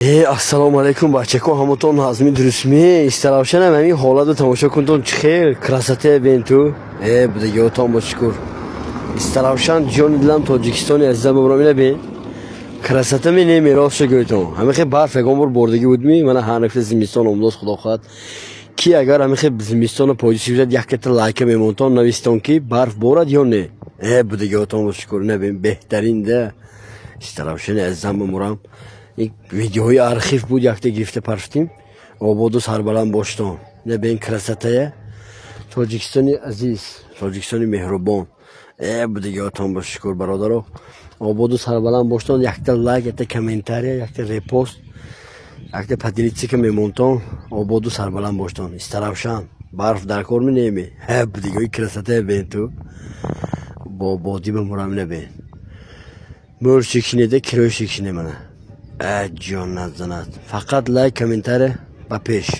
Assalomu alaykum barchaku hamotun hazmi durustmi istaravshana mani holada tomosha kundon chixir krasate bentu budagi otam boshkur istaravshan jon dilam Tojikiston azizam umramina be krasate meni merosha go'yton hamixe barf gomur bordagi budmi mana hanifli zimiston umdos xudo xohat ki agar hamixe zimiston pozitiv zad yakata like memonton naviston ki barf borad yo ne budagi otam boshkur ne be behtarinde istaravshana azizam umram یک ویدیوهای آرخیو بود یکته گرفته پرفتیم آباد و سربلند باشتان نه به این کرسته تاجیکستانی عزیز تاجیکستانی مهربان بوده یادتان باشه شکر برادرها آباد و سربلند باشتان یکته لایک یکته کامنتاری یکته ریپوست یکته پدیلیتی که میمونتان آباد و سربلند باشتان استرافشان برف در کار می نیمی بوده یه کرسته بین تو با بادی به مرام نبین مور شکینه ده کروی شکینه منه جان نزند فقط لایک کامنتاره با پیش